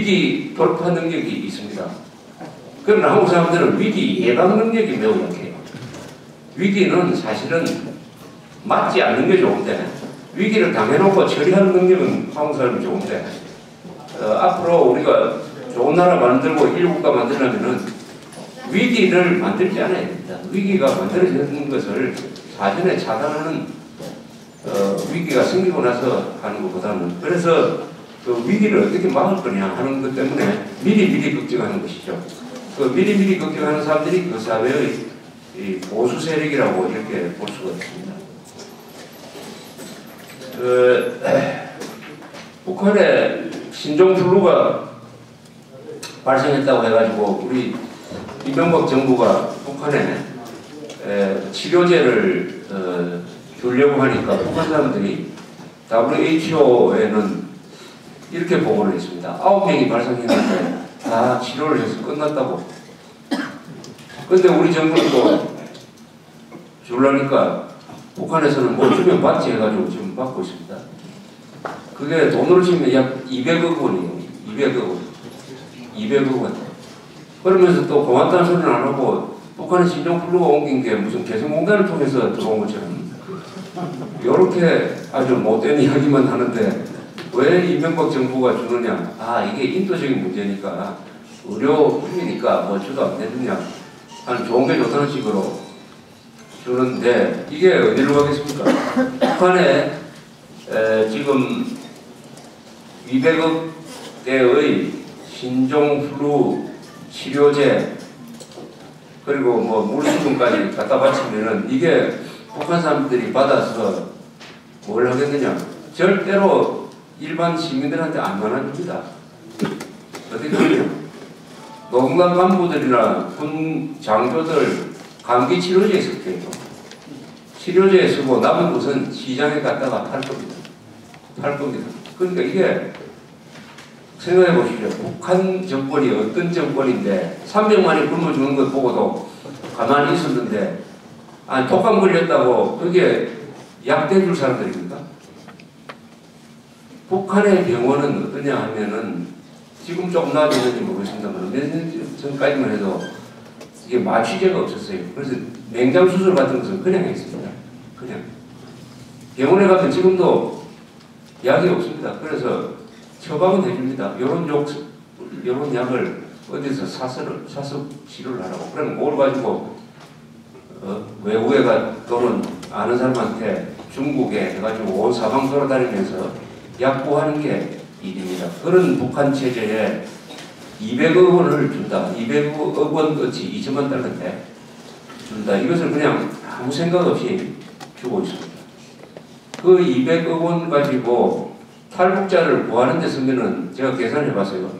위기 돌파 능력이 있습니다. 그러나 한국 사람들은 위기 예방 능력이 매우 약해요. 위기는 사실은 맞지 않는 게 좋은데 위기를 당해놓고 처리하는 능력은 한국 사람이 좋은데 앞으로 우리가 좋은 나라 만들고 일국가 만들려면은 위기를 만들지 않아야 됩니다. 위기가 만들어지는 것을 사전에 차단하는 위기가 생기고 나서 하는 것보다는 그래서 그 위기를 어떻게 막을 거냐 하는 것 때문에 미리 걱정하는 것이죠. 그 미리 걱정하는 사람들이 그 사회의 이 보수 세력이라고 이렇게 볼 수가 있습니다. 북한에 신종플루가 발생했다고 해가지고 우리 이명박 정부가 북한에 치료제를 주려고 하니까 북한 사람들이 WHO에는 이렇게 보고를 했습니다. 9명이 발생했는데 다 치료를 해서 끝났다고. 근데 우리 정부는 또 주려니까 북한에서는 뭐 주면 받지 해가지고 지금 받고 있습니다. 그게 돈으로 치면 약 200억 원이에요. 200억 원. 200억 원. 그러면서 또 고맙다는 소리는 안 하고 북한에 신종플루가 옮긴 게 무슨 개성공단을 통해서 들어온 것처럼 이렇게 아주 못된 이야기만 하는데 왜 이명박 정부가 주느냐? 아, 이게 인도적인 문제니까 의료품이니까 뭐 주도 안 되느냐? 한 좋은 게 좋다는 식으로 주는데 이게 어디로 가겠습니까? 북한에 지금 200억 대의 신종플루 치료제 그리고 뭐 물수금까지 갖다 바치면은 이게 북한 사람들이 받아서 뭘 하겠느냐? 절대로 일반 시민들한테 안 나눠줍니다. 어떻게 그러냐? 노동당 간부들이나 군 장교들 감기 치료제에 쓸게요. 치료제에 쓰고 남은 것은 시장에 갖다가 팔 겁니다. 팔 겁니다. 그러니까 이게 생각해 보십시오. 북한 정권이 어떤 정권인데 300만이 굶어 죽는 것 보고도 가만히 있었는데 아니 독감 걸렸다고 그게 약 대줄 사람들입니까? 북한의 병원은 어떠냐 하면은 지금 조금 나아졌는지 모르겠습니다만 몇 년 전까지만 해도 이게 마취제가 없었어요. 그래서 맹장 수술 같은 것은 그냥 했습니다. 그냥 병원에 가면 지금도 약이 없습니다. 그래서 처방은 해줍니다. 요런 약을 어디서 사서 치료를 하라고. 그러면 그걸 가지고 외국에 또는 아는 사람한테 중국에 해가지고 온 사방 돌아다니면서 약 구하는 게 일입니다. 그런 북한 체제에 200억 원을 준다. 200억 원어치 2천만 달러인데 준다. 이것을 그냥 아무 생각 없이 주고 있습니다. 그 200억 원 가지고 탈북자를 구하는 데 쓰면은 제가 계산해 봤어요.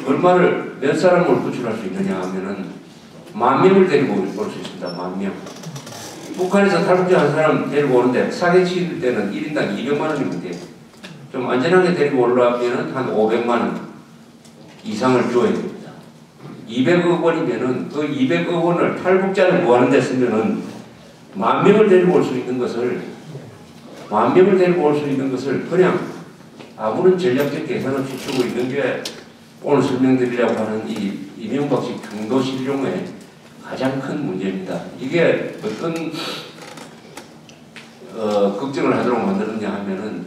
얼마를 몇 사람을 구출할 수 있느냐 하면은 10,000명을 데리고 올 수 있습니다. 10,000명. 북한에서 탈북자 한 사람 데리고 오는데 사기 칠 때는 1인당 200만 원이면 돼요. 좀 안전하게 데리고 올라가면은 한 500만 원 이상을 줘야 됩니다. 200억 원이면은 그 200억 원을 탈북자를 구하는 데 쓰면은 10,000명을 데리고 올 수 있는 것을 10,000명을 데리고 올 수 있는 것을 그냥 아무런 전략적 계산 없이 주고 있는 게 오늘 설명드리려고 하는 이 이명박식 경도실용의 가장 큰 문제입니다. 이게 어떤 걱정을 하도록 만들었냐 하면은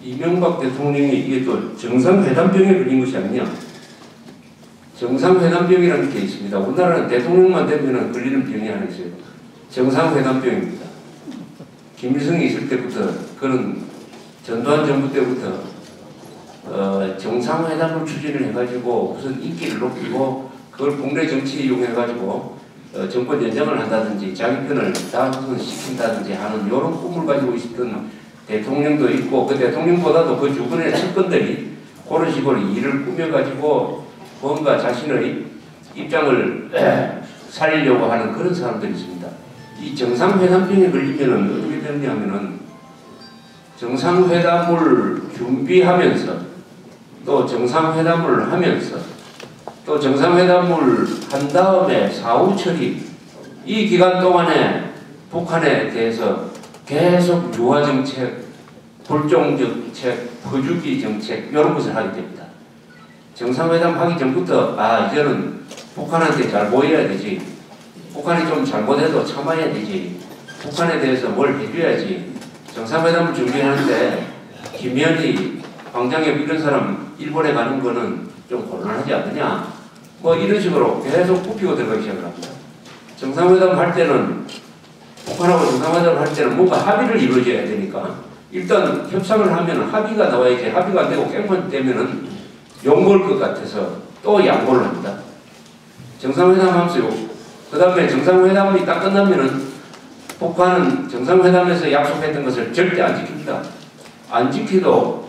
이명박 대통령이 이게 또 정상회담병에 걸린 것이 아니냐. 정상회담병이라는 게 있습니다. 우리나라는 대통령만 되면 걸리는 병이 하나 있어요. 정상회담병입니다. 김일성이 있을 때부터 그는 전두환 정부 때부터 정상회담을 추진을 해가지고 우선 인기를 높이고 그걸 국내 정치에 이용해가지고 정권 연장을 한다든지 자기 편을 다운시킨다든지 하는 이런 꿈을 가지고 있었던 대통령도 있고 그 대통령보다도 그 주변의 측근들이 그런 식으로 일을 꾸며가지고 뭔가 자신의 입장을 살리려고 하는 그런 사람들이 있습니다. 이 정상회담병에 걸리면 어떻게 되느냐 하면은 정상회담을 준비하면서 또 정상회담을 하면서 또 정상회담을 한 다음에 사후 처리 이 기간 동안에 북한에 대해서 계속 유화 정책, 불종 정책, 퍼주기 정책 이런 것을 하게 됩니다. 정상회담 하기 전부터 이제는 북한한테 잘 보여야 되지. 북한이 좀 잘못해도 참아야 되지. 북한에 대해서 뭘 해줘야지. 정상회담을 준비하는데 김현희, 황장엽 이런 사람 일본에 가는 거는 좀 곤란하지 않느냐. 뭐 이런 식으로 계속 굽히고 들어가기 시작합니다. 정상회담 할 때는 북한하고 정상회담을 할 때는 뭔가 합의를 이루어져야 되니까 일단 협상을 하면 합의가 나와야지. 합의가 안 되고 깽판 되면은 욕먹을 것 같아서 또 양보를 합니다. 정상회담 하면서요. 그 다음에 정상회담이 딱 끝나면은 북한은 정상회담에서 약속했던 것을 절대 안 지킵니다. 안 지키도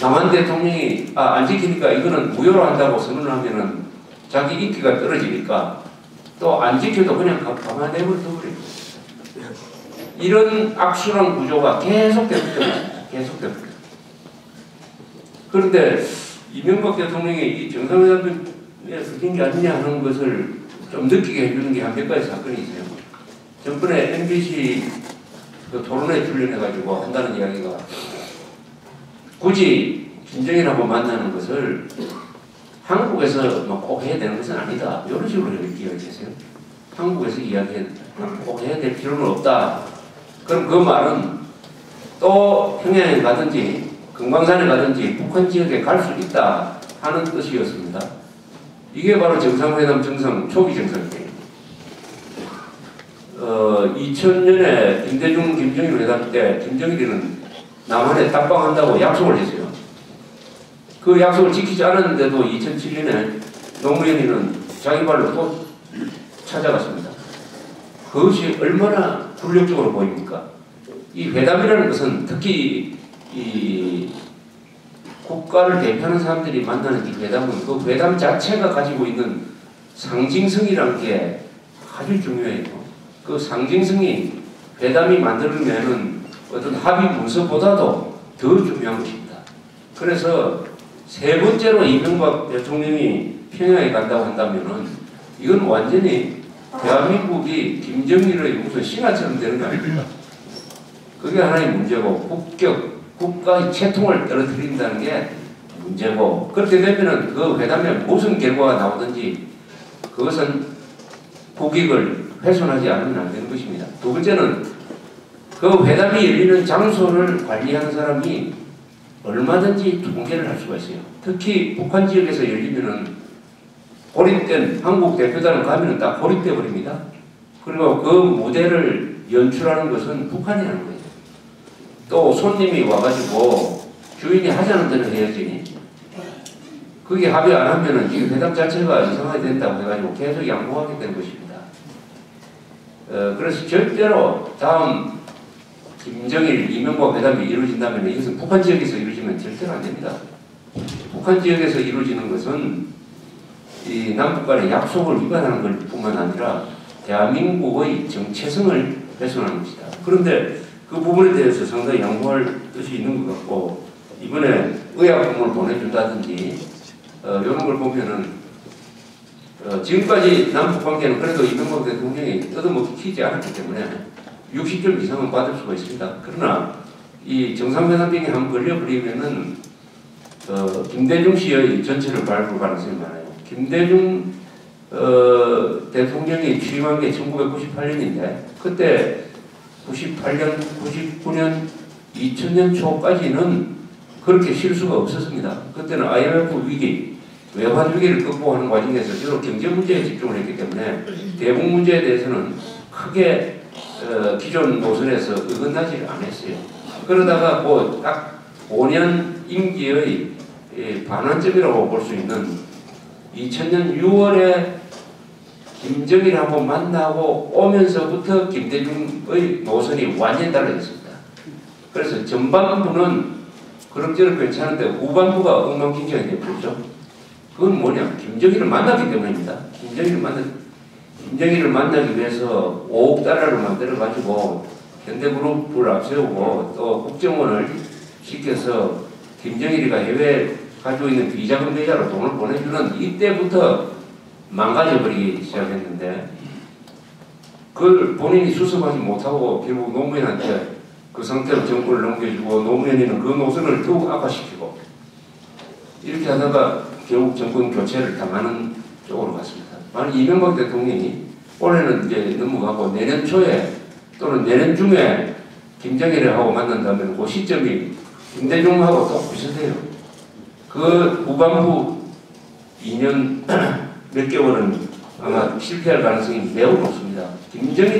남한 대통령이 안 지키니까 이거는 무효로 한다고 선언을 하면은 자기 인기가 떨어지니까 또 안 지켜도 그냥 가만히 내버려둬버려요. 이런 악순환 구조가 계속됩니다. 계속됩니다. 그런데 이명박 대통령이 이 정상회담에 그런 게 아니냐 하는 것을 좀 느끼게 해주는 게 한 몇 가지 사건이 있어요. 전번에 MBC 그 토론회 출연해가지고 한다는 이야기가 굳이 김정일하고 만나는 것을 한국에서 뭐 꼭 해야 되는 것은 아니다. 이런 식으로 이야기하세요. 한국에서 꼭 해야 될 필요는 없다. 그럼 그 말은 또 평양에 가든지 금강산에 가든지 북한 지역에 갈 수 있다 하는 뜻이었습니다. 이게 바로 정상회담 초기 정상회담이에요. 2000년에 김대중 김정일 회담 때 김정일이는 남한에 딱방한다고 약속을 했어요. 그 약속을 지키지 않았는데도 2007년에 노무현이는 자기 발로 또 찾아갔습니다. 그것이 얼마나 굴욕적으로 보입니까? 이 회담이라는 것은 특히 이 국가를 대표하는 사람들이 만나는 이 회담은 그 회담 자체가 가지고 있는 상징성이라는 게 아주 중요해요. 그 상징성이 회담이 만들어내는 어떤 합의 문서보다도 더 중요한 것입니다. 그래서 세 번째로 이명박 대통령이 평양에 간다고 한다면은 이건 완전히 대한민국이 김정일의 무슨 신하처럼 되는 거 아닙니까? 그게 하나의 문제고 국가의 채통을 떨어뜨린다는 게 문제고 그렇게 되면은 그 회담에 무슨 결과가 나오든지 그것은 국익을 훼손하지 않으면 안 되는 것입니다. 두 번째는 그 회담이 열리는 장소를 관리하는 사람이 얼마든지 통제를 할 수가 있어요. 특히 북한 지역에서 열리면은 고립된 한국 대표단을 가면은 딱 고립돼 버립니다. 그리고 그 무대를 연출하는 것은 북한이 하는 거예요. 또 손님이 와가지고 주인이 하자는 대로 해야지. 그게 합의 안 하면은 이 회담 자체가 이상하게 된다고 해가지고 계속 양보하게 되는 것입니다. 그래서 절대로 다음 김정일, 이명박 회담이 이루어진다면 이것은 북한 지역에서 이루어지면 절대로 안 됩니다. 북한 지역에서 이루어지는 것은 이 남북 간의 약속을 위반하는 것 뿐만 아니라 대한민국의 정체성을 훼손하는 것이다. 그런데 그 부분에 대해서 상당히 양보할 뜻이 있는 것 같고 이번에 의약품을 보내준다든지 이런 걸 보면은 지금까지 남북 관계는 그래도 이명박 대통령이 뜯어먹히지 않았기 때문에 60점 이상은 받을 수가 있습니다. 그러나 이 정상회담병에 한번 걸려버리면은 김대중 씨의 전체를 밟을 가능성이 많아요. 김대중 대통령이 취임한 게 1998년인데 그때 98년, 99년, 2000년 초까지는 그렇게 실수가 없었습니다. 그때는 IMF 위기, 외환 위기를 극복하는 과정에서 주로 경제 문제에 집중을 했기 때문에 대북 문제에 대해서는 크게 기존 노선에서 어긋나지 않았어요. 그러다가 뭐 딱 5년 임기의 반환점이라고 볼 수 있는 2000년 6월에 김정일하고 만나고 오면서부터 김대중의 노선이 완전히 달라졌습니다. 그래서 전반부는 그럭저럭 괜찮은데 후반부가 엉망진창이 되어버렸죠. 그건 뭐냐? 김정일을 만났기 때문입니다. 김정일을 만나기 위해서 5억 달러를 만들어가지고 현대그룹을 앞세우고 또 국정원을 시켜서 김정일이가 해외에 가지고 있는 비자금 계좌로 돈을 보내주는 이때부터 망가져버리기 시작했는데 그걸 본인이 수습하지 못하고 결국 노무현한테 그 상태로 정권을 넘겨주고 노무현이는 그 노선을 더욱 악화시키고 이렇게 하다가 결국 정권 교체를 당하는 쪽으로 갔습니다. 만약 이명박 대통령이 올해는 이제 넘어가고 내년 초에 또는 내년 중에 김정일하고 만난다면 그 시점이 김대중하고 또 비슷해요. 그 후반부 2년 몇 개월은 아마 실패할 가능성이 매우 높습니다. 김정일